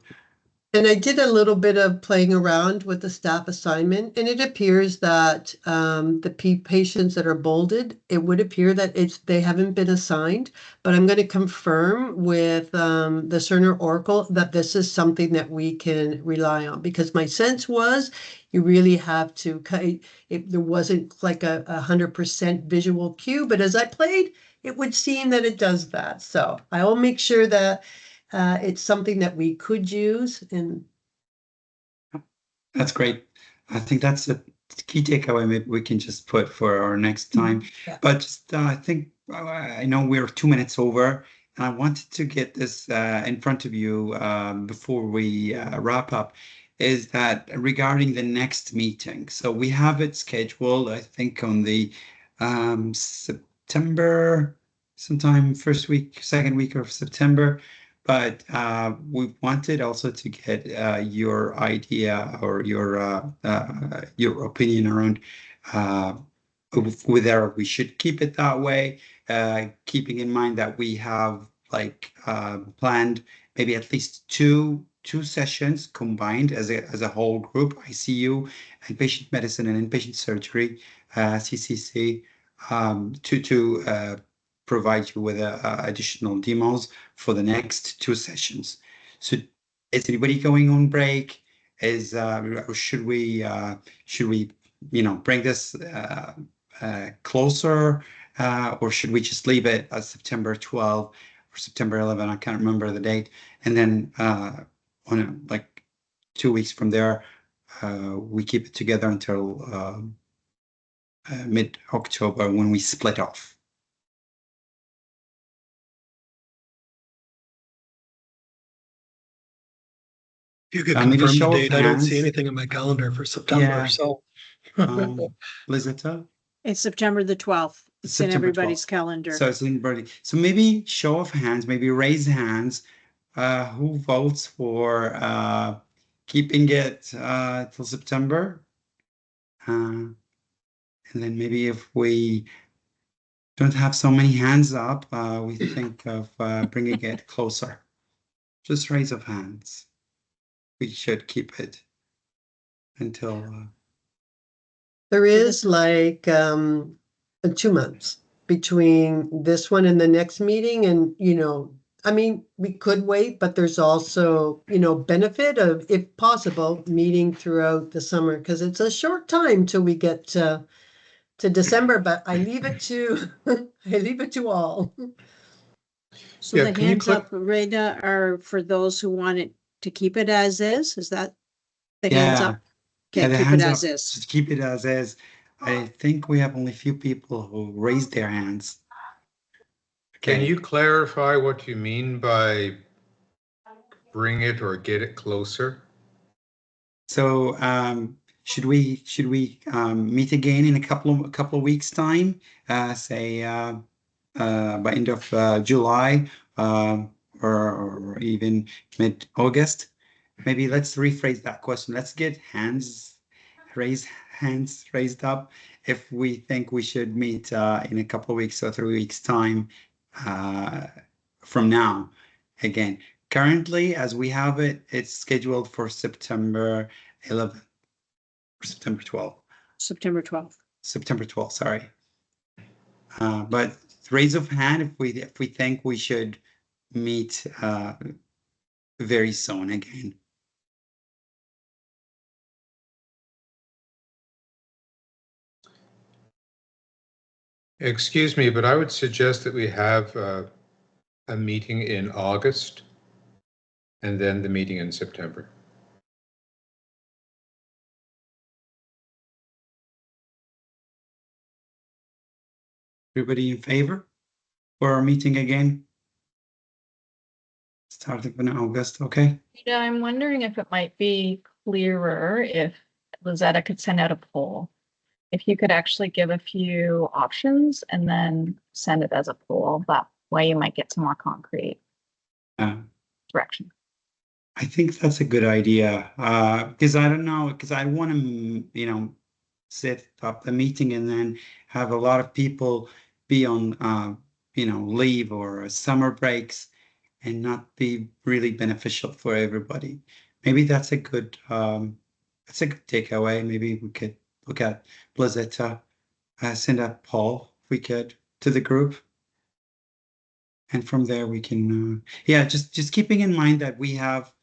And I did a little bit of playing around with the staff assignment, and it appears that the patients that are bolded, it would appear that they haven't been assigned, but I'm going to confirm with the Cerner Oracle that this is something that we can rely on, because my sense was you really have to, there wasn't like a 100% visual cue, but as I played, it would seem that it does that. So I will make sure that it's something that we could use. And That's great. I think that's a key takeaway maybe we can just put for our next time. Yeah. But just, I think, I know we're 2 minutes over, and I wanted to get this in front of you before we wrap up, is that regarding the next meeting. So we have it scheduled, I think, on the September, sometime first week, second week of September. But we wanted also to get your idea or your opinion around whether we should keep it that way, keeping in mind that we have like planned maybe at least two sessions combined as a whole group, ICU and patient medicine and inpatient surgery, CCC, to provide you with additional demos for the next 2 sessions. So is anybody going on break? Or should we bring this closer, or should we just leave it as September 12 or September 11? I can't remember the date. And then on like 2 weeks from there, we keep it together until mid-October when we split off. You could Maybe confirm the show of date. I don't see hands. anything in my calendar for September, Yeah. so. Lizetta? It's September the 12th. It's in September everybody's 12th. calendar. So it's in everybody. So maybe show of hands, maybe raise hands. Who votes for keeping it till September? And then maybe if we don't have so many hands up, we think of bringing it closer. Just raise of hands. We should keep it until. there is like 2 months between this one and the next meeting. And, I mean, we could wait, but there's also, benefit of, if possible, meeting throughout the summer, because it's a short time till we get to December, but I leave it to all. So Yeah, the can you hands up, Rita, are for those who want it to keep it as is? Is that the hands Yeah. up? Yeah, Okay, the keep it hands as up. is. Just keep it as is. I think we have only a few people who raised their hands. Can Okay. you clarify what you mean by bring it or get it closer? So should we meet again in a couple of weeks time? Say by end of July or even mid-August. Maybe let's rephrase that question. Let's get hands raised up if we think we should meet in a couple of weeks or 3 weeks time from now. Again, currently, as we have it, it's scheduled for September 11th or September 12th. September 12th. September 12th, sorry. But raise of hand if we think we should meet very soon again. Excuse me, but I would suggest that we have a meeting in August. and then the meeting in September. Everybody in favor for our meeting again? Starting in August, okay? Yeah, I'm wondering if it might be clearer if Lizetta could send out a poll. If you could actually give a few options and then send it as a poll, that way you might get some more concrete direction. I think that's a good idea, because I don't know, because I want to, set up a meeting and then have a lot of people be on, leave or summer breaks and not be really beneficial for everybody. Maybe that's a good takeaway. Maybe we could look at Blazetta, send a poll if we could to the group. And from there we can, just keeping in mind that we have,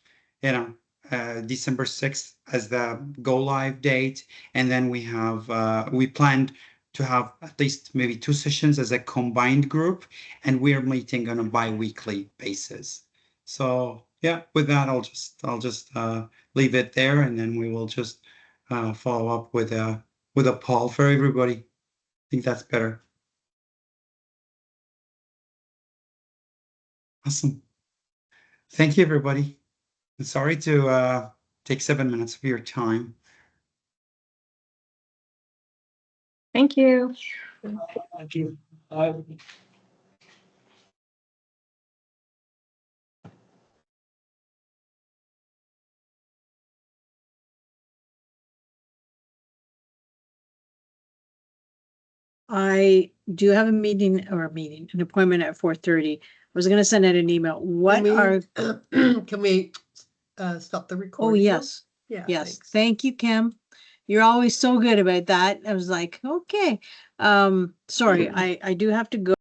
December 6th as the go live date. And then we have, we planned to have at least maybe 2 sessions as a combined group, and we're meeting on a bi-weekly basis. So yeah, with that, I'll just leave it there, and then we will just follow up with a poll for everybody. I think that's better. Awesome. Thank you, everybody. I'm sorry to take 7 minutes of your time. Thank you. Thank you. I do have an appointment at 4:30. I was gonna send out an email. What are, Can we stop the oh, recording? yes, Yeah. yes. thanks. Thank you, Kim. You're always so good about that. I was like, okay. Sorry, I do have to go.